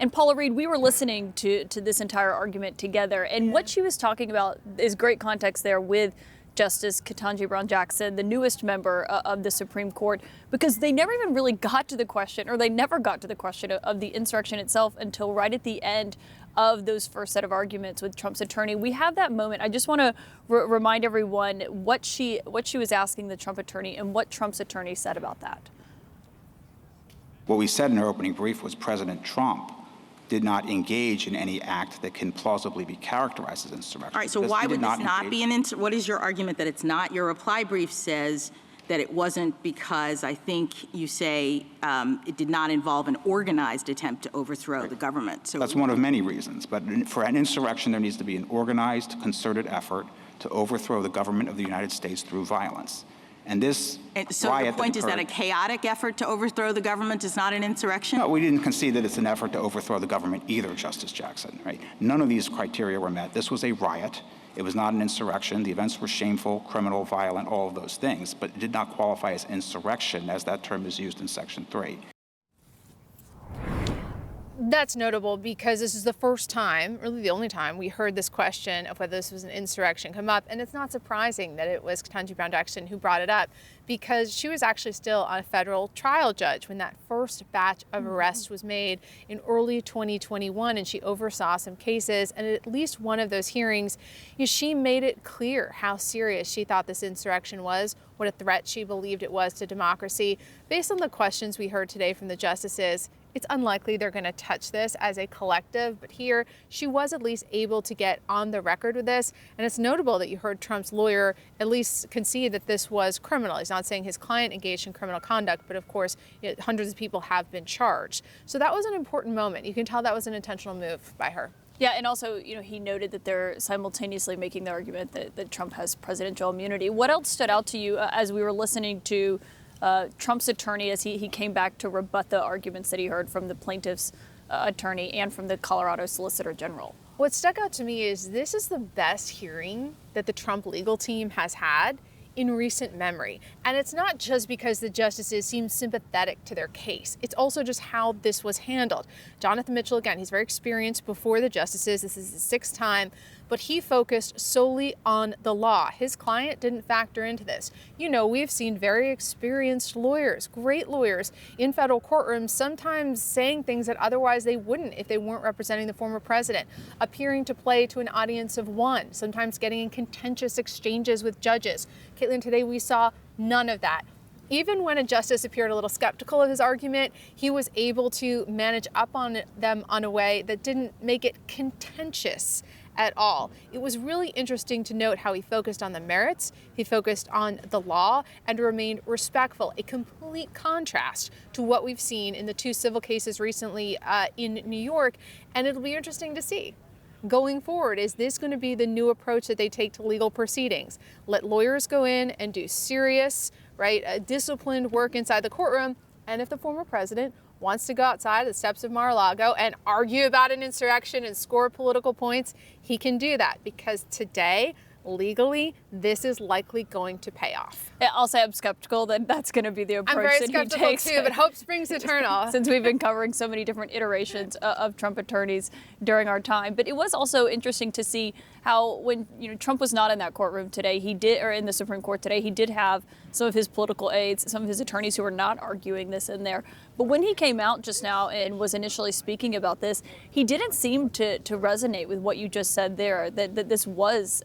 And Paula Reed, we were listening to this entire argument together, and what she was talking about is great context there with Justice Ketanji Brown Jackson, the newest member of the Supreme Court, because they never even really got to the question, or they never got to the question of the insurrection itself until right at the end of those first set of arguments with Trump's attorney. We have that moment. I just want to remind everyone what she was asking the Trump attorney and what Trump's attorney said about that. What we said in our opening brief was President Trump did not engage in any act that can plausibly be characterized as insurrection. All right, so why would this not be what is your argument that it's not? Your reply brief says that it wasn't because I think you say it did not involve an organized attempt to overthrow the government. So that's one of many reasons, but for an insurrection there needs to be an organized, concerted effort to overthrow the government of the United States through violence. And this so the point is that a chaotic effort to overthrow the government is not an insurrection? No, we didn't concede that it's an effort to overthrow the government either, Justice Jackson. Right? None of these criteria were met. This was a riot. It was not an insurrection. The events were shameful, criminal, violent, all of those things, but it did not qualify as insurrection as that term is used in Section 3. That's notable because this is the first time, really the only time, we heard this question of whether this was an insurrection come up. And it's not surprising that it was Ketanji Brown Jackson who brought it up, because she was actually still a federal trial judge when that first batch of arrests was made in early 2021, and she oversaw some cases. And at least one of those hearings, she made it clear how serious she thought this insurrection was, what a threat she believed it was to democracy. Based on the questions we heard today from the justices, it's unlikely they're going to touch this as a collective, but here she was at least able to get on the record with this. And it's notable that you heard Trump's lawyer at least concede that this was criminal. He's not saying his client engaged in criminal conduct, but of course, hundreds of people have been charged. So that was an important moment. You can tell that was an intentional move by her. Yeah, and also, he noted that they're simultaneously making the argument that Trump has presidential immunity. What else stood out to you as we were listening to Trump's attorney as he came back to rebut the arguments that he heard from the plaintiff's attorney and from the Colorado Solicitor General? What stuck out to me is this is the best hearing that the Trump legal team has had in recent memory. And it's not just because the justices seem sympathetic to their case. It's also just how this was handled. Jonathan Mitchell, again, he's very experienced before the justices. This is his sixth time, but he focused solely on the law. His client didn't factor into this. We've seen very experienced lawyers, great lawyers in federal courtrooms, sometimes saying things that otherwise they wouldn't if they weren't representing the former president, appearing to play to an audience of one, sometimes getting in contentious exchanges with judges. Caitlin, today we saw none of that. Even when a justice appeared a little skeptical of his argument, he was able to manage up on them on a way that didn't make it contentious at all. It was really interesting to note how he focused on the merits, he focused on the law, and remained respectful, a complete contrast to what we've seen in the two civil cases recently in New York. And it'll be interesting to see. Going forward, is this going to be the new approach that they take to legal proceedings? Let lawyers go in and do serious, disciplined work inside the courtroom, and if the former president wants to go outside the steps of Mar-a-Lago and argue about an insurrection and score political points, he can do that, because today, legally, this is likely going to pay off. I'll say I'm skeptical that that's going to be the approach that he takes. I'm very skeptical too, but hope springs eternal. Since we've been covering so many different iterations of Trump attorneys during our time. But it was also interesting to see how when Trump was not in that courtroom today, or in the Supreme Court today, he did have some of his political aides, some of his attorneys who were not arguing this in there. But when he came out just now and was initially speaking about this, he didn't seem to resonate with what you just said there, that this was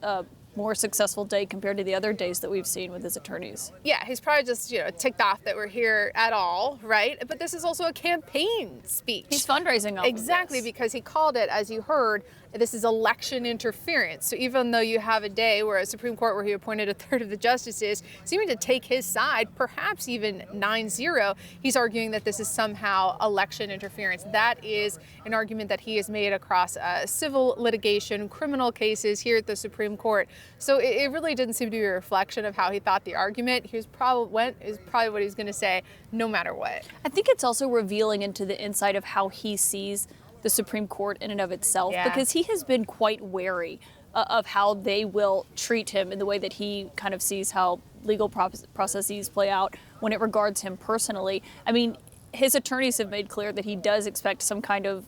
more successful day compared to the other days that we've seen with his attorneys. Yeah, he's probably just, ticked off that we're here at all, right? But this is also a campaign speech. He's fundraising off Exactly, of this. because he called it, as you heard, this is election interference. So even though you have a day where a Supreme Court where he appointed a third of the justices seeming to take his side, perhaps even 9-0, he's arguing that this is somehow election interference. That is an argument that he has made across civil litigation, criminal cases here at the Supreme Court. So it really didn't seem to be a reflection of how he thought the argument is probably what he's going to say, no matter what. I think it's also revealing into the insight of how he sees the Supreme Court in and of itself, because he has been quite wary of how they will treat him in the way that he kind of sees how legal processes play out when it regards him personally. I mean, his attorneys have made clear that he does expect some kind of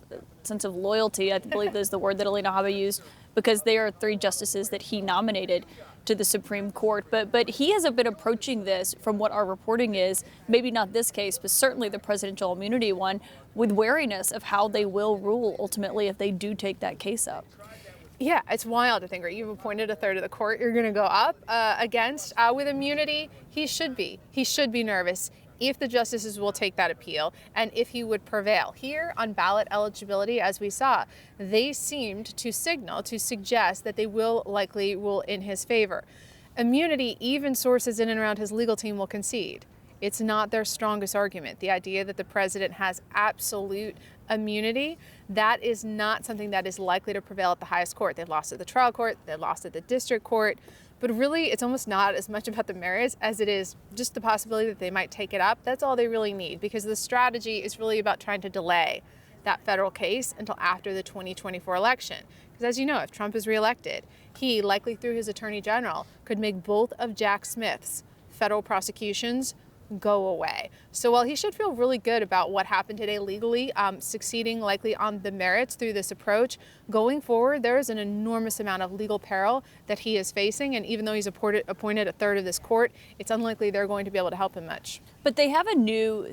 sense of loyalty, I believe is the word that Alina Habba used, because they are 3 justices that he nominated to the Supreme Court. But he has been approaching this, from what our reporting is, maybe not this case, but certainly the presidential immunity one, with wariness of how they will rule ultimately if they do take that case up. Yeah, it's wild to think, right? You've appointed a third of the court you're going to go up against. With immunity, he should be nervous if the justices will take that appeal and if he would prevail. Here on ballot eligibility, as we saw, they seemed to suggest that they will likely rule in his favor. Immunity, even sources in and around his legal team will concede. It's not their strongest argument. The idea that the president has absolute immunity, that is not something that is likely to prevail at the highest court. They lost at the trial court, they lost at the district court, but really it's almost not as much about the merits as it is just the possibility that they might take it up. That's all they really need, because the strategy is really about trying to delay that federal case until after the 2024 election. Because as you know, if Trump is reelected, he, likely through his attorney general, could make both of Jack Smith's federal prosecutions go away. So while he should feel really good about what happened today legally, succeeding likely on the merits through this approach, going forward, there is an enormous amount of legal peril that he is facing. And even though he's appointed a third of this court, it's unlikely they're going to be able to help him much. But they have a new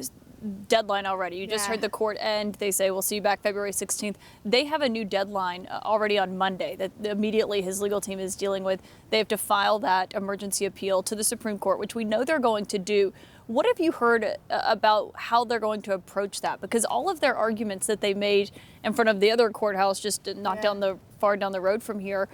deadline already. You just heard the court end. They say we'll see you back February 16th. They have a new deadline already on Monday that immediately his legal team is dealing with. They have to file that emergency appeal to the Supreme Court, which we know they're going to do. What have you heard about how they're going to approach that? Because all of their arguments that they made in front of the other courthouse, just not far down the road from here,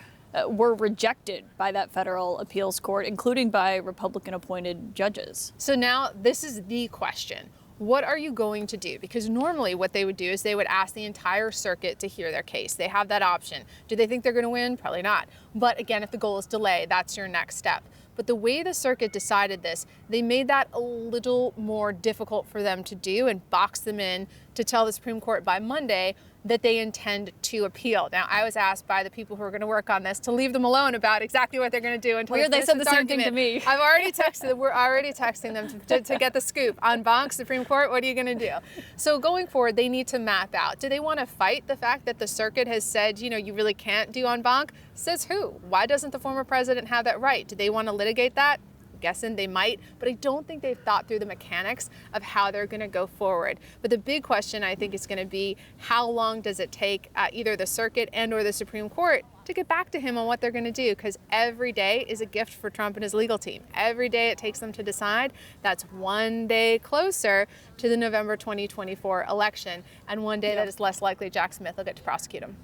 were rejected by that federal appeals court, including by Republican-appointed judges. So now this is the question. What are you going to do? Because normally what they would do is they would ask the entire circuit to hear their case. They have that option. Do they think they're going to win? Probably not. But again, if the goal is delay, that's your next step. But the way the circuit decided this, they made that a little more difficult for them to do and boxed them in to tell the Supreme Court by Monday that they intend to appeal. Now, I was asked by the people who are going to work on this to leave them alone about exactly what they're going to do until they said the same thing to me. I've already texted. We're already texting them to get the scoop. En banc, Supreme Court, what are you going to do? So going forward, they need to map out. Do they want to fight the fact that the circuit has said, you really can't do en banc? Says who? Why doesn't the former president have that right? Do they want to litigate that? Guessing they might, but I don't think they've thought through the mechanics of how they're going to go forward. But the big question, I think, is going to be how long does it take either the circuit and or the Supreme Court to get back to him on what they're going to do? Because every day is a gift for Trump and his legal team. Every day it takes them to decide. That's one day closer to the November 2024 election, and one day that is less likely Jack Smith will get to prosecute him.